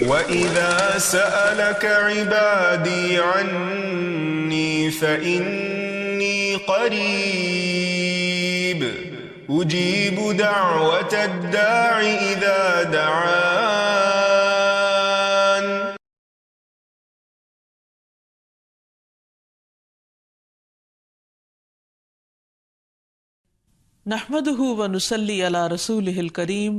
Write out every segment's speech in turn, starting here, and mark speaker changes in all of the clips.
Speaker 1: وَإِذَا سَأَلَكَ عِبَادِي عَنِّي فَإِنِّي قَرِيبٌ أُجِيبُ دَعْوَةَ الدَّاعِ إِذَا دَعَانِ.
Speaker 2: نحمده ونصلي على رسوله الكريم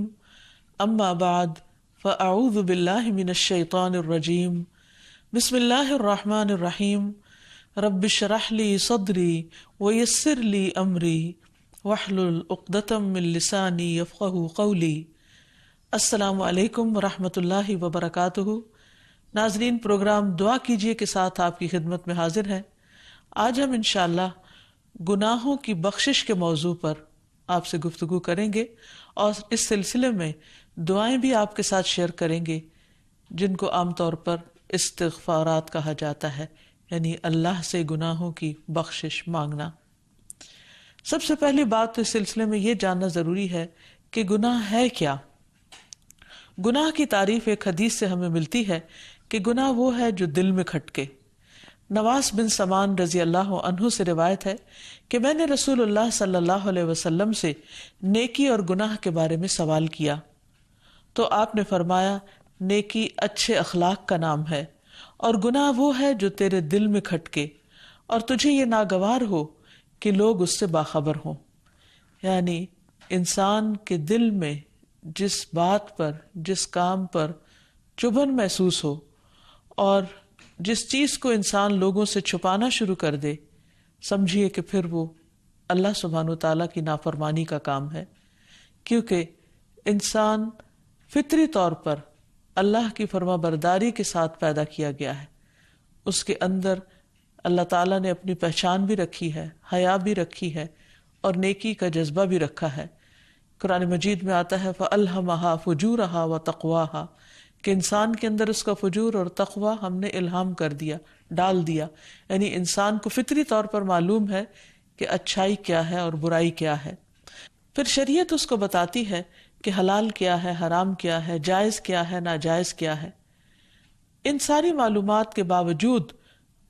Speaker 2: اما بعد فاعوذ باللہ من الشیطان الرجیم بسم اللہ الرحمن الرحیم رب اشرح لي صدری ويسر لي امری واحلل عقدۃ من لسانی یفقہوا قولی. السلام علیکم ورحمۃ اللہ وبرکاتہ. ناظرین، پروگرام دعا کیجیے کے ساتھ آپ کی خدمت میں حاضر ہے. آج ہم انشاءاللہ گناہوں کی بخشش کے موضوع پر آپ سے گفتگو کریں گے اور اس سلسلے میں دعائیں بھی آپ کے ساتھ شیئر کریں گے جن کو عام طور پر استغفارات کہا جاتا ہے، یعنی اللہ سے گناہوں کی بخشش مانگنا. سب سے پہلی بات تو اس سلسلے میں یہ جاننا ضروری ہے کہ گناہ ہے کیا. گناہ کی تعریف ایک حدیث سے ہمیں ملتی ہے کہ گناہ وہ ہے جو دل میں کھٹکے. نواس بن سمان رضی اللہ عنہ سے روایت ہے کہ میں نے رسول اللہ صلی اللہ علیہ وسلم سے نیکی اور گناہ کے بارے میں سوال کیا تو آپ نے فرمایا، نیکی اچھے اخلاق کا نام ہے اور گناہ وہ ہے جو تیرے دل میں کھٹکے اور تجھے یہ ناگوار ہو کہ لوگ اس سے باخبر ہوں. یعنی انسان کے دل میں جس بات پر، جس کام پر چبھن محسوس ہو اور جس چیز کو انسان لوگوں سے چھپانا شروع کر دے، سمجھیے کہ پھر وہ اللہ سبحانہ وتعالیٰ کی نافرمانی کا کام ہے. کیونکہ انسان فطری طور پر اللہ کی فرما برداری کے ساتھ پیدا کیا گیا ہے. اس کے اندر اللہ تعالیٰ نے اپنی پہچان بھی رکھی ہے، حیا بھی رکھی ہے اور نیکی کا جذبہ بھی رکھا ہے. قرآن مجید میں آتا ہے فَأَلْهَمَهَا فُجُورَهَا وَتَقْوَاهَا کہ انسان کے اندر اس کا فجور اور تقوی ہم نے الہام کر دیا، ڈال دیا. یعنی انسان کو فطری طور پر معلوم ہے کہ اچھائی کیا ہے اور برائی کیا ہے. پھر شریعت اس کو بتاتی ہے کہ حلال کیا ہے، حرام کیا ہے، جائز کیا ہے، ناجائز کیا ہے. ان ساری معلومات کے باوجود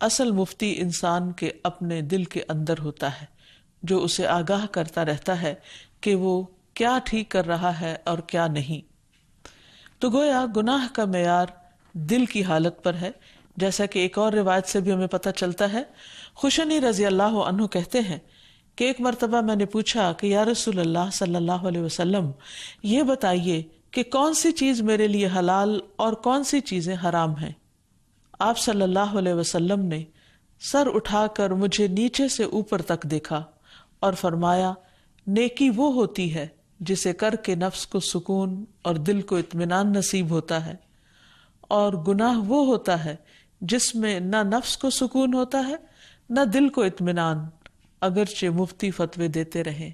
Speaker 2: اصل مفتی انسان کے اپنے دل کے اندر ہوتا ہے، جو اسے آگاہ کرتا رہتا ہے کہ وہ کیا ٹھیک کر رہا ہے اور کیا نہیں. تو گویا گناہ کا معیار دل کی حالت پر ہے. جیسا کہ ایک اور روایت سے بھی ہمیں پتہ چلتا ہے، خوشنی رضی اللہ عنہ کہتے ہیں کہ ایک مرتبہ میں نے پوچھا کہ یا رسول اللہ صلی اللہ علیہ وسلم، یہ بتائیے کہ کون سی چیز میرے لیے حلال اور کون سی چیزیں حرام ہیں. آپ صلی اللہ علیہ وسلم نے سر اٹھا کر مجھے نیچے سے اوپر تک دیکھا اور فرمایا، نیکی وہ ہوتی ہے جسے کر کے نفس کو سکون اور دل کو اطمینان نصیب ہوتا ہے، اور گناہ وہ ہوتا ہے جس میں نہ نفس کو سکون ہوتا ہے نہ دل کو اطمینان، اگرچہ مفتی فتوے دیتے رہیں.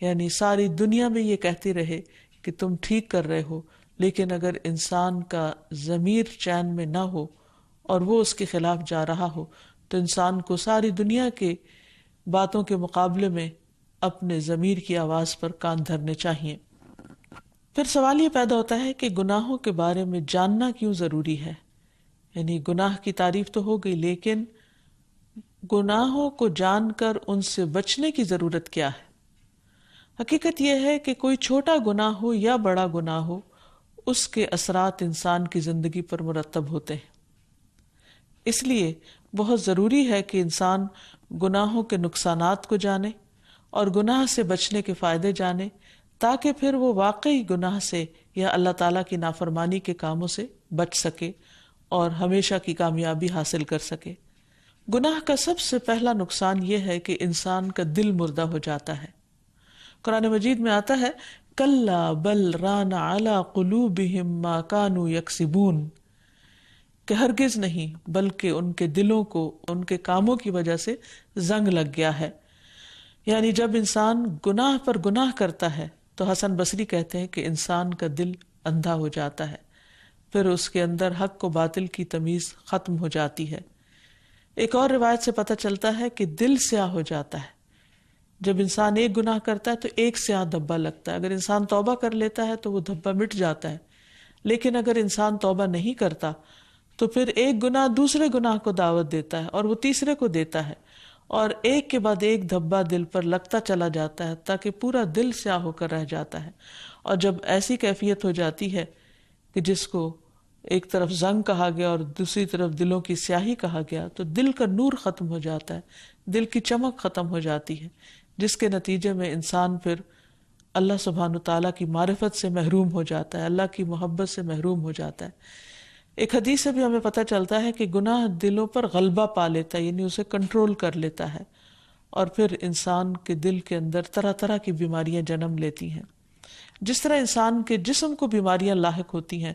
Speaker 2: یعنی ساری دنیا میں یہ کہتی رہے کہ تم ٹھیک کر رہے ہو، لیکن اگر انسان کا ضمیر چین میں نہ ہو اور وہ اس کے خلاف جا رہا ہو تو انسان کو ساری دنیا کے باتوں کے مقابلے میں اپنے ضمیر کی آواز پر کان دھرنے چاہیے. پھر سوال یہ پیدا ہوتا ہے کہ گناہوں کے بارے میں جاننا کیوں ضروری ہے. یعنی گناہ کی تعریف تو ہو گئی، لیکن گناہوں کو جان کر ان سے بچنے کی ضرورت کیا ہے. حقیقت یہ ہے کہ کوئی چھوٹا گناہ ہو یا بڑا گناہ ہو، اس کے اثرات انسان کی زندگی پر مرتب ہوتے ہیں. اس لیے بہت ضروری ہے کہ انسان گناہوں کے نقصانات کو جانے اور گناہ سے بچنے کے فائدے جانے، تاکہ پھر وہ واقعی گناہ سے یا اللہ تعالیٰ کی نافرمانی کے کاموں سے بچ سکے اور ہمیشہ کی کامیابی حاصل کر سکے. گناہ کا سب سے پہلا نقصان یہ ہے کہ انسان کا دل مردہ ہو جاتا ہے. قرآن مجید میں آتا ہے کلا بل ران علی قلوبہم ما کانوا یکسبون کہ ہرگز نہیں، بلکہ ان کے دلوں کو ان کے کاموں کی وجہ سے زنگ لگ گیا ہے. یعنی جب انسان گناہ پر گناہ کرتا ہے تو حسن بصری کہتے ہیں کہ انسان کا دل اندھا ہو جاتا ہے، پھر اس کے اندر حق و باطل کی تمیز ختم ہو جاتی ہے. ایک اور روایت سے پتہ چلتا ہے کہ دل سیاہ ہو جاتا ہے. جب انسان ایک گناہ کرتا ہے تو ایک سیاہ دھبا لگتا ہے، اگر انسان توبہ کر لیتا ہے تو وہ دھبا مٹ جاتا ہے، لیکن اگر انسان توبہ نہیں کرتا تو پھر ایک گناہ دوسرے گناہ کو دعوت دیتا ہے اور وہ تیسرے کو دیتا ہے، اور ایک کے بعد ایک دھبا دل پر لگتا چلا جاتا ہے تاکہ پورا دل سیاہ ہو کر رہ جاتا ہے. اور جب ایسی کیفیت ہو جاتی ہے کہ جس کو ایک طرف زنگ کہا گیا اور دوسری طرف دلوں کی سیاہی کہا گیا، تو دل کا نور ختم ہو جاتا ہے، دل کی چمک ختم ہو جاتی ہے، جس کے نتیجے میں انسان پھر اللہ سبحانہ وتعالیٰ کی معرفت سے محروم ہو جاتا ہے، اللہ کی محبت سے محروم ہو جاتا ہے. ایک حدیث سے بھی ہمیں پتہ چلتا ہے کہ گناہ دلوں پر غلبہ پا لیتا ہے، یعنی اسے کنٹرول کر لیتا ہے، اور پھر انسان کے دل کے اندر طرح طرح کی بیماریاں جنم لیتی ہیں. جس طرح انسان کے جسم کو بیماریاں لاحق ہوتی ہیں،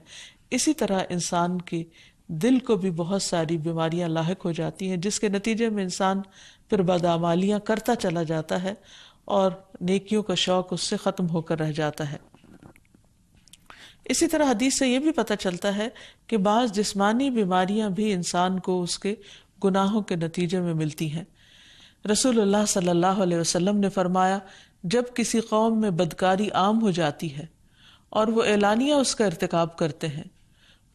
Speaker 2: اسی طرح انسان کے دل کو بھی بہت ساری بیماریاں لاحق ہو جاتی ہیں، جس کے نتیجے میں انسان پھر بدعمالیاں کرتا چلا جاتا ہے اور نیکیوں کا شوق اس سے ختم ہو کر رہ جاتا ہے. اسی طرح حدیث سے یہ بھی پتہ چلتا ہے کہ بعض جسمانی بیماریاں بھی انسان کو اس کے گناہوں کے نتیجے میں ملتی ہیں. رسول اللہ صلی اللہ علیہ وسلم نے فرمایا، جب کسی قوم میں بدکاری عام ہو جاتی ہے اور وہ اعلانیہ اس کا ارتکاب کرتے ہیں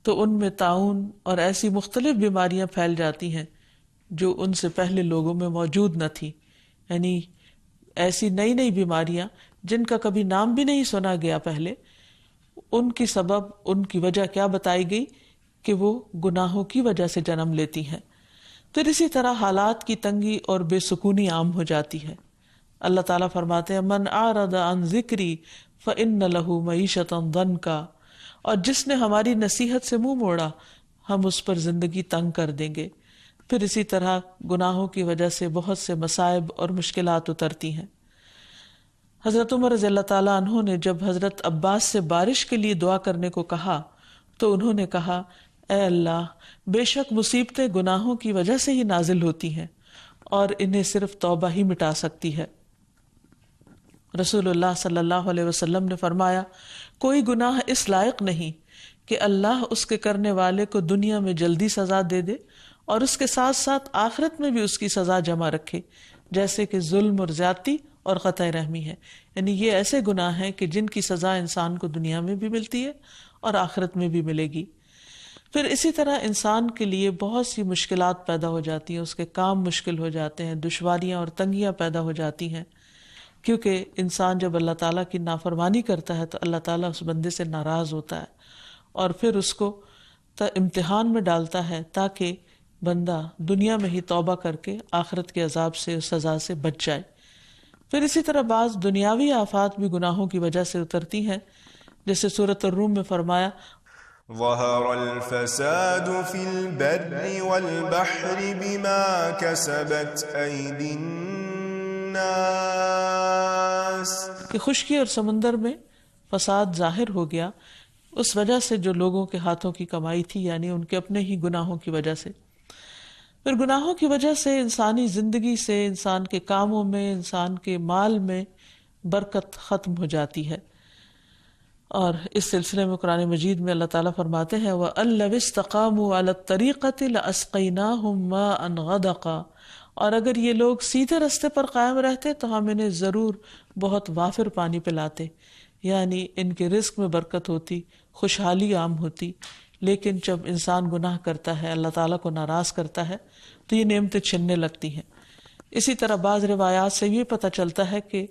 Speaker 2: تو ان میں طاعون اور ایسی مختلف بیماریاں پھیل جاتی ہیں جو ان سے پہلے لوگوں میں موجود نہ تھی، یعنی ایسی نئی نئی بیماریاں جن کا کبھی نام بھی نہیں سنا گیا پہلے. ان کی سبب، ان کی وجہ کیا بتائی گئی کہ وہ گناہوں کی وجہ سے جنم لیتی ہیں. پھر اسی طرح حالات کی تنگی اور بے سکونی عام ہو جاتی ہے. اللہ تعالیٰ فرماتے ہیں، من اعرض عن ذکری فإن له معیشۃ ضنکا، اور جس نے ہماری نصیحت سے منہ موڑا ہم اس پر زندگی تنگ کر دیں گے. پھر اسی طرح گناہوں کی وجہ سے بہت سے مصائب اور مشکلات اترتی ہیں. حضرت عمر رضی اللہ تعالیٰ عنہ نے جب حضرت عباس سے بارش کے لیے دعا کرنے کو کہا تو انہوں نے کہا، اے اللہ، بے شک مصیبتیں گناہوں کی وجہ سے ہی نازل ہوتی ہیں اور انہیں صرف توبہ ہی مٹا سکتی ہے. رسول اللہ صلی اللہ علیہ وسلم نے فرمایا، کوئی گناہ اس لائق نہیں کہ اللہ اس کے کرنے والے کو دنیا میں جلدی سزا دے دے اور اس کے ساتھ ساتھ آخرت میں بھی اس کی سزا جمع رکھے، جیسے کہ ظلم اور زیادتی اور قطع رحمی ہے. یعنی یہ ایسے گناہ ہیں کہ جن کی سزا انسان کو دنیا میں بھی ملتی ہے اور آخرت میں بھی ملے گی. پھر اسی طرح انسان کے لیے بہت سی مشکلات پیدا ہو جاتی ہیں، اس کے کام مشکل ہو جاتے ہیں، دشواریاں اور تنگیاں پیدا ہو جاتی ہیں، کیونکہ انسان جب اللہ تعالیٰ کی نافرمانی کرتا ہے تو اللہ تعالیٰ اس بندے سے ناراض ہوتا ہے اور پھر اس کو امتحان میں ڈالتا ہے تاکہ بندہ دنیا میں ہی توبہ کر کے آخرت کے عذاب سے، سزا سے بچ جائے. پھر اسی طرح بعض دنیاوی آفات بھی گناہوں کی وجہ سے اترتی ہیں، جیسے سورۃ الروم میں فرمایا،
Speaker 1: ظهر الفساد في البر والبحر بما كسبت أيدي الناس،
Speaker 2: کہ خشکی اور سمندر میں فساد ظاہر ہو گیا اس وجہ سے جو لوگوں کے ہاتھوں کی کمائی تھی، یعنی ان کے اپنے ہی گناہوں کی وجہ سے. پھر گناہوں کی وجہ سے انسانی زندگی سے، انسان کے کاموں میں، انسان کے مال میں برکت ختم ہو جاتی ہے. اور اس سلسلے میں قرآن مجید میں اللہ تعالیٰ فرماتے ہیں، وَأَن لَوِ اسْتَقَامُوا عَلَى الطَّرِيقَةِ لَأَسْقَيْنَاهُمْ مَاءً غَدَقًا، اور اگر یہ لوگ سیدھے رستے پر قائم رہتے تو ہم انہیں ضرور بہت وافر پانی پلاتے، یعنی ان کے رزق میں برکت ہوتی، خوشحالی عام ہوتی. لیکن جب انسان گناہ کرتا ہے، اللہ تعالیٰ کو ناراض کرتا ہے تو یہ نعمتیں چھننے لگتی ہیں. اسی طرح بعض روایات سے یہ پتہ چلتا ہے کہ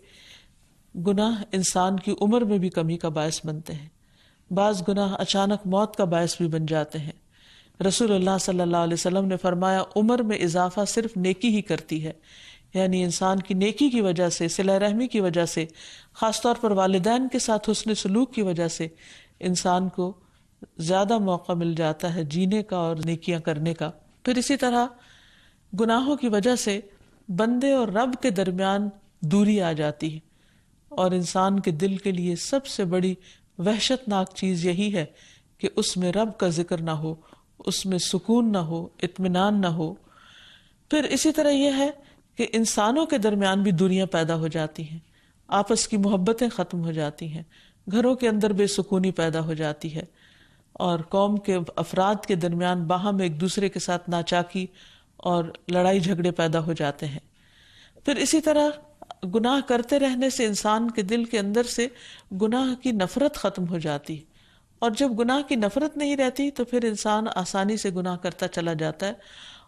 Speaker 2: گناہ انسان کی عمر میں بھی کمی کا باعث بنتے ہیں. بعض گناہ اچانک موت کا باعث بھی بن جاتے ہیں. رسول اللہ صلی اللہ علیہ وسلم نے فرمایا، عمر میں اضافہ صرف نیکی ہی کرتی ہے، یعنی انسان کی نیکی کی وجہ سے، صلہ رحمی کی وجہ سے، خاص طور پر والدین کے ساتھ حسن سلوک کی وجہ سے انسان کو زیادہ موقع مل جاتا ہے جینے کا اور نیکیاں کرنے کا. پھر اسی طرح گناہوں کی وجہ سے بندے اور رب کے درمیان دوری آ جاتی ہے، اور انسان کے دل کے لیے سب سے بڑی وحشت ناک چیز یہی ہے کہ اس میں رب کا ذکر نہ ہو، اس میں سکون نہ ہو، اطمینان نہ ہو. پھر اسی طرح یہ ہے کہ انسانوں کے درمیان بھی دوریاں پیدا ہو جاتی ہیں، آپس کی محبتیں ختم ہو جاتی ہیں، گھروں کے اندر بے سکونی پیدا ہو جاتی ہے، اور قوم کے افراد کے درمیان باہم ایک دوسرے کے ساتھ ناچاکی اور لڑائی جھگڑے پیدا ہو جاتے ہیں. پھر اسی طرح گناہ کرتے رہنے سے انسان کے دل کے اندر سے گناہ کی نفرت ختم ہو جاتی، اور جب گناہ کی نفرت نہیں رہتی تو پھر انسان آسانی سے گناہ کرتا چلا جاتا ہے،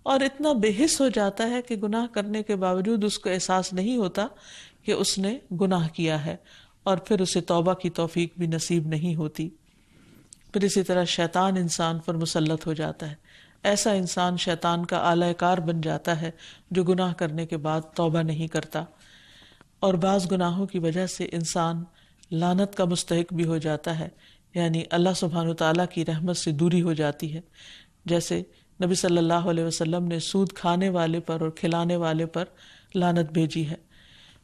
Speaker 2: اور اتنا بے حس ہو جاتا ہے کہ گناہ کرنے کے باوجود اس کو احساس نہیں ہوتا کہ اس نے گناہ کیا ہے، اور پھر اسے توبہ کی توفیق بھی نصیب نہیں ہوتی۔ پھر اسی طرح شیطان انسان پر مسلط ہو جاتا ہے، ایسا انسان شیطان کا آلہ کار بن جاتا ہے جو گناہ کرنے کے بعد توبہ نہیں کرتا، اور بعض گناہوں کی وجہ سے انسان لعنت کا مستحق بھی ہو جاتا ہے، یعنی اللہ سبحانہ وتعالیٰ کی رحمت سے دوری ہو جاتی ہے، جیسے نبی صلی اللہ علیہ وسلم نے سود کھانے والے پر اور کھلانے والے پر لعنت بھیجی ہے۔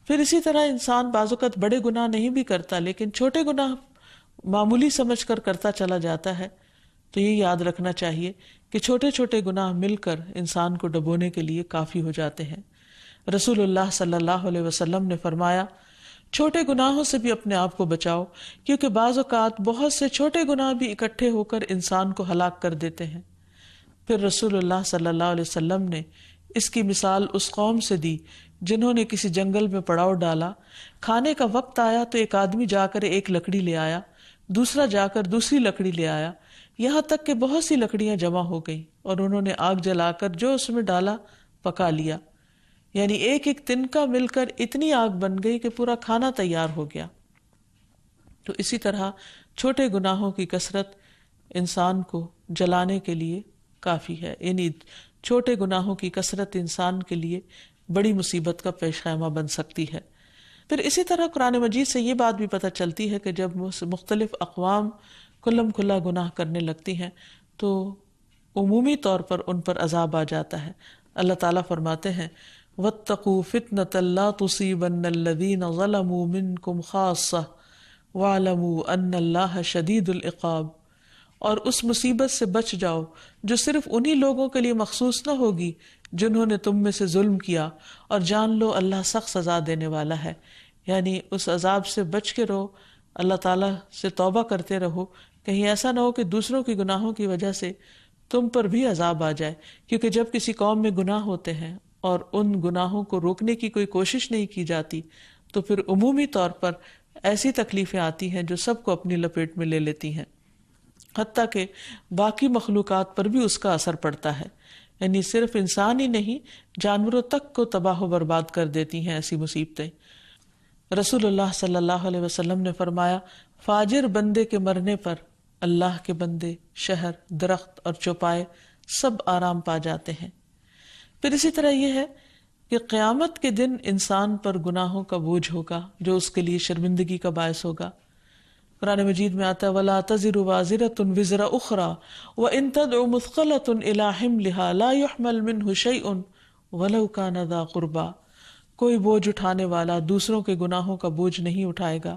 Speaker 2: پھر اسی طرح انسان بعض اوقات بڑے گناہ نہیں بھی کرتا لیکن چھوٹے گناہ معمولی سمجھ کر کرتا چلا جاتا ہے، تو یہ یاد رکھنا چاہیے کہ چھوٹے چھوٹے گناہ مل کر انسان کو ڈبونے کے لیے کافی ہو جاتے ہیں۔ رسول اللہ صلی اللہ علیہ وسلم نے فرمایا، چھوٹے گناہوں سے بھی اپنے آپ کو بچاؤ، کیونکہ بعض اوقات بہت سے چھوٹے گناہ بھی اکٹھے ہو کر انسان کو ہلاک کر دیتے ہیں۔ پھر رسول اللہ صلی اللہ علیہ وسلم نے اس کی مثال اس قوم سے دی جنہوں نے کسی جنگل میں پڑاؤ ڈالا، کھانے کا وقت آیا تو ایک آدمی جا کر ایک لکڑی لے آیا، دوسرا جا کر دوسری لکڑی لے آیا، یہاں تک کہ بہت سی لکڑیاں جمع ہو گئیں اور انہوں نے آگ جلا کر جو اس میں ڈالا پکا لیا، یعنی ایک ایک تنکا مل کر اتنی آگ بن گئی کہ پورا کھانا تیار ہو گیا۔ تو اسی طرح چھوٹے گناہوں کی کثرت انسان کو جلانے کے لیے کافی ہے، یعنی چھوٹے گناہوں کی کثرت انسان کے لیے بڑی مصیبت کا پیش خیمہ بن سکتی ہے۔ پھر اسی طرح قرآن مجید سے یہ بات بھی پتہ چلتی ہے کہ جب مختلف اقوام کھلم کھلا گناہ کرنے لگتی ہیں تو عمومی طور پر ان پر عذاب آ جاتا ہے۔ اللہ تعالیٰ فرماتے ہیں وَاتَّقُوا فِتْنَةً لَا تُصِيبَنَّ الَّذِينَ ظَلَمُوا مِنْكُمْ خَاصَّةً وَاعْلَمُوا أَنَّ اللَّهَ شَدِيدُ الْعِقَابِ، اور اس مصیبت سے بچ جاؤ جو صرف انہی لوگوں کے لیے مخصوص نہ ہوگی جنہوں نے تم میں سے ظلم کیا، اور جان لو اللہ سخت سزا دینے والا ہے۔ یعنی اس عذاب سے بچ کے رہو، اللہ تعالیٰ سے توبہ کرتے رہو، کہیں ایسا نہ ہو کہ دوسروں کی گناہوں کی وجہ سے تم پر بھی عذاب آ جائے، کیونکہ جب کسی قوم میں گناہ ہوتے ہیں اور ان گناہوں کو روکنے کی کوئی کوشش نہیں کی جاتی تو پھر عمومی طور پر ایسی تکلیفیں آتی ہیں جو سب کو اپنی لپیٹ میں لے لیتی ہیں، حتیٰ کہ باقی مخلوقات پر بھی اس کا اثر پڑتا ہے، یعنی صرف انسان ہی نہیں جانوروں تک کو تباہ و برباد کر دیتی ہیں ایسی مصیبتیں۔ رسول اللہ صلی اللہ علیہ وسلم نے فرمایا، فاجر بندے کے مرنے پر اللہ کے بندے، شہر، درخت اور چوپائے سب آرام پا جاتے ہیں۔ پھر اسی طرح یہ ہے کہ قیامت کے دن انسان پر گناہوں کا بوجھ ہوگا جو اس کے لیے شرمندگی کا باعث ہوگا۔ قرآن مجید میں آتا ہے وَلَا تَزِرُ وَازِرَةٌ وِزْرَ أُخْرَى وَإِن تَدْعُ مُثْقَلَةٌ إِلَىٰ حِمْلِهَا لَا يُحْمَلْ مِنْهُ شَيْءٌ وَلَوْ كَانَ ذَا قُرْبَىٰ، کوئی بوجھ اٹھانے والا دوسروں کے گناہوں کا بوجھ نہیں اٹھائے گا،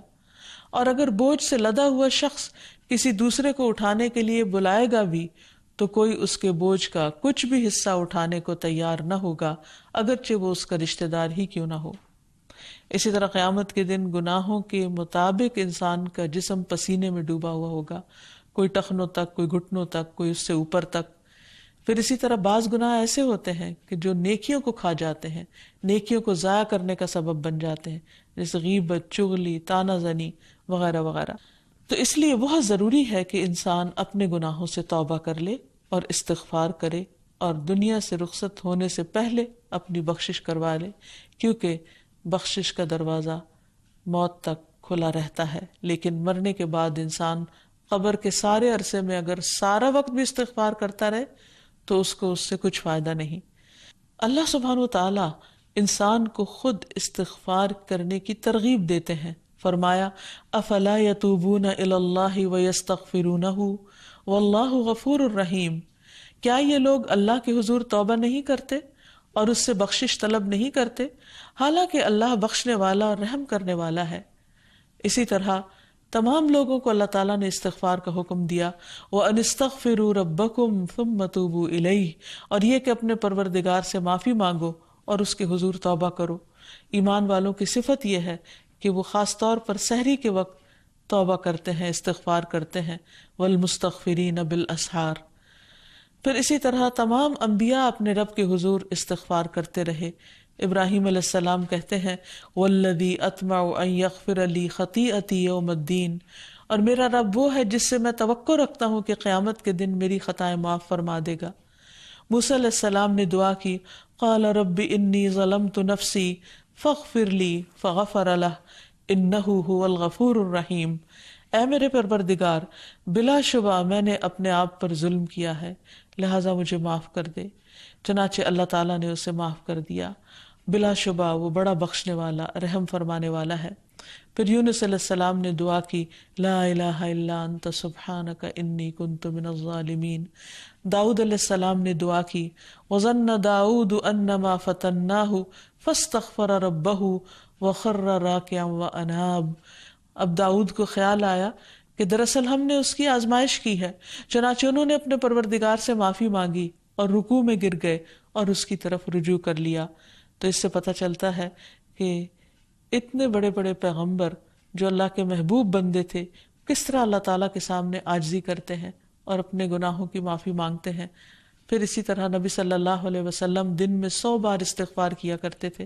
Speaker 2: اور اگر بوجھ سے لدا ہوا شخص کسی دوسرے کو اٹھانے کے لیے بلائے گا بھی تو کوئی اس کے بوجھ کا کچھ بھی حصہ اٹھانے کو تیار نہ ہوگا، اگرچہ وہ اس کا رشتہ دار ہی کیوں نہ ہو۔ اسی طرح قیامت کے دن گناہوں کے مطابق انسان کا جسم پسینے میں ڈوبا ہوا ہوگا، کوئی ٹخنوں تک، کوئی گھٹنوں تک، کوئی اس سے اوپر تک۔ پھر اسی طرح بعض گناہ ایسے ہوتے ہیں کہ جو نیکیوں کو کھا جاتے ہیں، نیکیوں کو ضائع کرنے کا سبب بن جاتے ہیں، جیسے غیبت، چغلی، طعنہ زنی وغیرہ وغیرہ۔ تو اس لیے بہت ضروری ہے کہ انسان اپنے گناہوں سے توبہ کر لے اور استغفار کرے، اور دنیا سے رخصت ہونے سے پہلے اپنی بخشش کروا لے، کیونکہ بخشش کا دروازہ موت تک کھلا رہتا ہے، لیکن مرنے کے بعد انسان قبر کے سارے عرصے میں اگر سارا وقت بھی استغفار کرتا رہے تو اس کو اس سے کچھ فائدہ نہیں۔ اللہ سبحانہ وتعالی انسان کو خود استغفار کرنے کی ترغیب دیتے ہیں، فرمایا افلا یتوبون الی اللہ ویستغفرونہ واللہ غفور الرحیم، کیا یہ لوگ اللہ کے حضور توبہ نہیں کرتے اور اس سے بخشش طلب نہیں کرتے، حالانکہ اللہ بخشنے والا اور رحم کرنے والا ہے۔ اسی طرح تمام لوگوں کو اللہ تعالیٰ نے استغفار کا حکم دیا، وَأَنِ اسْتَغْفِرُوا رَبَّكُمْ ثُمَّ تُوبُوا إِلَيْهِ، اور یہ کہ اپنے پروردگار سے معافی مانگو اور اس کے حضور توبہ کرو۔ ایمان والوں کی صفت یہ ہے کہ وہ خاص طور پر سحری کے وقت توبہ کرتے ہیں، استغفار کرتے ہیں، وَالْمُسْتَغْفِرِينَ بِالْأَسْحَارِ۔ پھر اسی طرح تمام انبیاء اپنے رب کے حضور استغفار کرتے رہے، ابراہیم علیہ السلام کہتے ہیں والذی اطمع ان یغفر لی خطیئتی یوم الدین، اور میرا رب وہ ہے جس سے میں توقع رکھتا ہوں کہ قیامت کے دن میری خطائیں معاف فرما دے گا۔ موسیٰ علیہ السلام نے دعا کی قال رب انی ظلمت نفسی فاغفر لی فغفر لہ انہ هو الغفور الرحیم، اے میرے پروردگار بلا شبہ میں نے اپنے آپ پر ظلم کیا ہے لہٰذا مجھے معاف کر دے، چنانچہ اللہ تعالیٰ نے اسے معاف کر دیا، بلا شبہ وہ بڑا بخشنے والا رحم فرمانے والا ہے۔ پھر یونس علیہ السلام نے دعا کی لا الہ الا انت سبحانک انی کنت من الظالمین۔ داؤد علیہ السلام نے دعا کی وظن داؤد انما فتناہ فاستغفر ربہ وخر راکعا واناب۔ اب داؤد کو خیال آیا کہ دراصل ہم نے اس کی آزمائش کی ہے، چنانچہ انہوں نے اپنے پروردگار سے معافی مانگی اور رکوع میں گر گئے اور اس کی طرف رجوع کر لیا۔ تو اس سے پتہ چلتا ہے کہ اتنے بڑے بڑے پیغمبر جو اللہ کے محبوب بندے تھے کس طرح اللہ تعالیٰ کے سامنے عاجزی کرتے ہیں اور اپنے گناہوں کی معافی مانگتے ہیں۔ پھر اسی طرح نبی صلی اللہ علیہ وسلم دن میں 100 بار استغفار کیا کرتے تھے،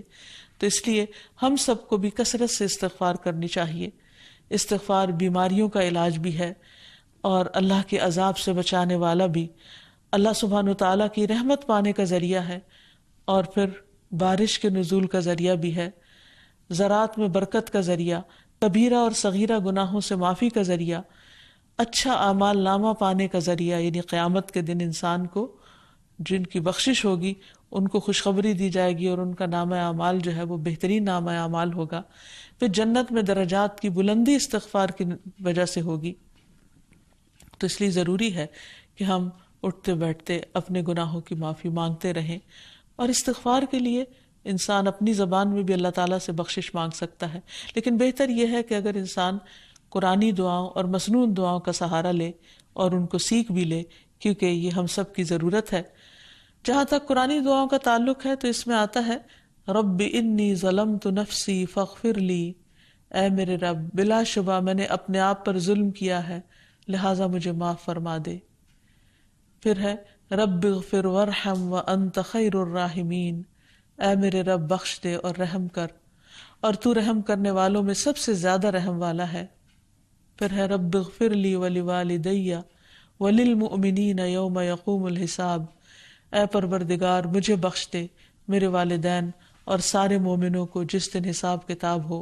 Speaker 2: تو اس لیے ہم سب کو بھی کثرت سے استغفار کرنی چاہیے۔ استغفار بیماریوں کا علاج بھی ہے اور اللہ کے عذاب سے بچانے والا بھی، اللہ سبحانہ وتعالیٰ کی رحمت پانے کا ذریعہ ہے، اور پھر بارش کے نزول کا ذریعہ بھی ہے، زراعت میں برکت کا ذریعہ، کبیرہ اور صغیرہ گناہوں سے معافی کا ذریعہ، اچھا اعمال نامہ پانے کا ذریعہ، یعنی قیامت کے دن انسان کو جن کی بخشش ہوگی ان کو خوشخبری دی جائے گی اور ان کا نامہ اعمال جو ہے وہ بہترین نامہ اعمال ہوگا۔ پھر جنت میں درجات کی بلندی استغفار کی وجہ سے ہوگی۔ تو اس لیے ضروری ہے کہ ہم اٹھتے بیٹھتے اپنے گناہوں کی معافی مانگتے رہیں، اور استغفار کے لیے انسان اپنی زبان میں بھی اللہ تعالیٰ سے بخشش مانگ سکتا ہے، لیکن بہتر یہ ہے کہ اگر انسان قرآنی دعاؤں اور مسنون دعاؤں کا سہارا لے اور ان کو سیکھ بھی لے، کیونکہ یہ ہم سب کی ضرورت ہے۔ جہاں تک قرآنی دعاؤں کا تعلق ہے تو اس میں آتا ہے رب انی ظلمت نفسی فاغفر لی، اے میرے رب بلا شبہ میں نے اپنے آپ پر ظلم کیا ہے لہٰذا مجھے معاف فرما دے۔ پھر ہے رب اغفر وارحم وانت خیر الراحمین، اے میرے رب بخش دے اور رحم کر، اور تو رحم کرنے والوں میں سب سے زیادہ رحم والا ہے۔ پھر ہے رب اغفر لی ولوالدی وللمؤمنین یوم یقوم الحساب، اے پروردگار مجھے بخش دے، میرے والدین اور سارے مومنوں کو جس دن حساب کتاب ہو۔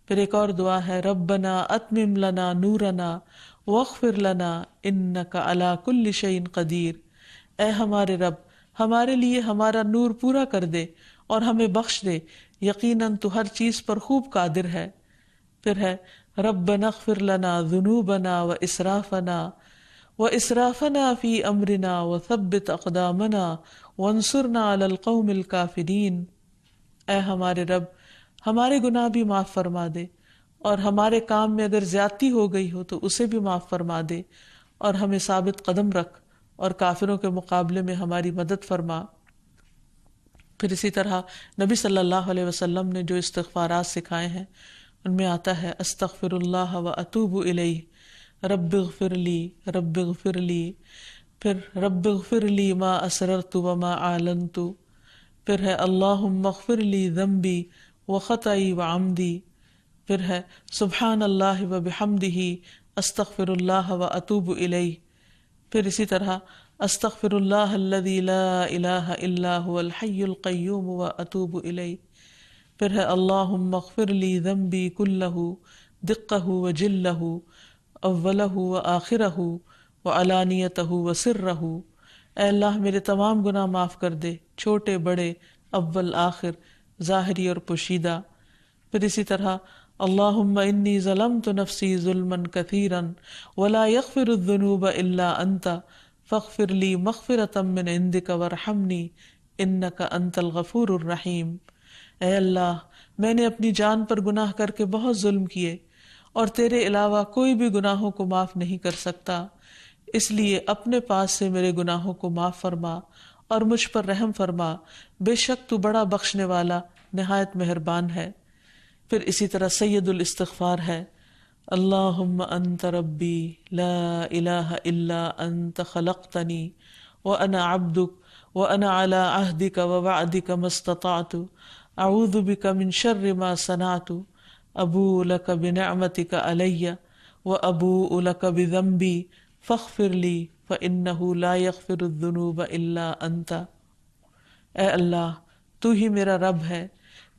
Speaker 2: پھر ایک اور دعا ہے ربنا اتمم لنا نورنا واغفر لنا انک علی کل شیء قدیر، اے ہمارے رب ہمارے لیے ہمارا نور پورا کر دے اور ہمیں بخش دے، یقیناً تو ہر چیز پر خوب قادر ہے۔ پھر ہے ربنا اغفر لنا ذنوبنا واسرافنا فی امرنا وثبت اقدامنا وانصرنا علی القوم الکافرین، اے ہمارے رب ہمارے گناہ بھی معاف فرما دے، اور ہمارے کام میں اگر زیادتی ہو گئی ہو تو اسے بھی معاف فرما دے، اور ہمیں ثابت قدم رکھ اور کافروں کے مقابلے میں ہماری مدد فرما۔ پھر اسی طرح نبی صلی اللہ علیہ وسلم نے جو استغفارات سکھائے ہیں ان میں آتا ہے استغفر اللہ واتوب الیہ، رب اغفر لی، پھر رب اغفر لی ما اسررت وما اعلنت، پھر ہے اللہم اغفر لی ذنبی وخطئی وعمدی، پھر ہے سبحان اللہ وبحمدہ استغفر اللہ واتوب الیہ، پھر اسی طرح استغفر اللہ الذی لا الہ الا هو الحی القیوم واتوب الیہ، پھر ہے اللہم اغفر لی ذنبی کلہ دقہ وجلہ اولہ وآخرہ وعلانیتہ وسرہ، اے اللہ میرے تمام گناہ معاف کر دے، چھوٹے بڑے، اول آخر، ظاہری اور پوشیدہ۔ پھر اسی طرح اللہم انی ظلمت نفسی ظلما کثیرا ولا یغفر الذنوب الا انت فاغفر لی مغفرۃ من عندک وارحمنی انک انت الغفور الرحیم، اے اللہ میں نے اپنی جان پر گناہ کر کے بہت ظلم کیے، اور تیرے علاوہ کوئی بھی گناہوں کو معاف نہیں کر سکتا، اس لیے اپنے پاس سے میرے گناہوں کو معاف فرما اور مجھ پر رحم فرما، بے شک تو بڑا بخشنے والا نہایت مہربان ہے۔ پھر اسی طرح سید الاستغفار ہے اللہم انت ربی لا الہ الا انت خلقتنی وانا عبدک وأنا على عهدك ووعدك ما استطعت أعوذ بك من شر ما صنعت أبوء لك بنعمتك علي وأبوء لك بذنبي فاغفر لي فإنه لا يغفر الذنوب إلا أنت۔ اے اللہ تو ہی میرا رب ہے،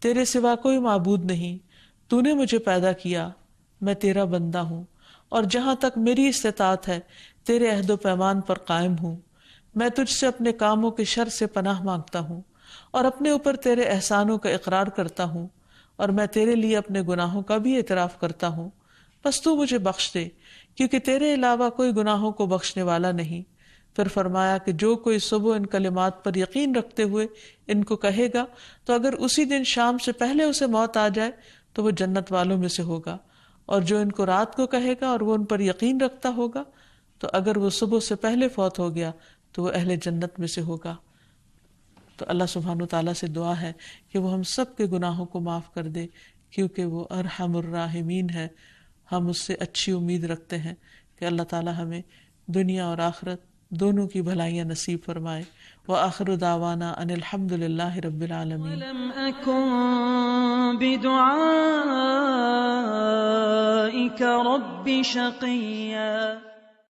Speaker 2: تیرے سوا کوئی معبود نہیں، تو نے مجھے پیدا کیا، میں تیرا بندہ ہوں، اور جہاں تک میری استطاعت ہے تیرے عہد و پیمان پر قائم ہوں۔ میں تجھ سے اپنے کاموں کے شر سے پناہ مانگتا ہوں اور اپنے اوپر تیرے احسانوں کا اقرار کرتا ہوں، اور میں تیرے لیے اپنے گناہوں کا بھی اعتراف کرتا ہوں، بس تو مجھے بخش دے کیونکہ تیرے علاوہ کوئی گناہوں کو بخشنے والا نہیں۔ پھر فرمایا کہ جو کوئی صبح ان کلمات پر یقین رکھتے ہوئے ان کو کہے گا تو اگر اسی دن شام سے پہلے اسے موت آ جائے تو وہ جنت والوں میں سے ہوگا، اور جو ان کو رات کو کہے گا اور وہ ان پر یقین رکھتا ہوگا تو اگر وہ صبح سے پہلے فوت ہو گیا تو وہ اہل جنت میں سے ہوگا۔ تو اللہ سبحانہ وتعالیٰ سے دعا ہے کہ وہ ہم سب کے گناہوں کو معاف کر دے، کیونکہ وہ ارحم الراحمین ہے۔ ہم اس سے اچھی امید رکھتے ہیں کہ اللہ تعالیٰ ہمیں دنیا اور آخرت دونوں کی بھلائیاں نصیب فرمائے۔ وآخر دعوانا ان الحمد للہ رب العالمین۔
Speaker 3: ولم أكن بدعائك رب شقيا۔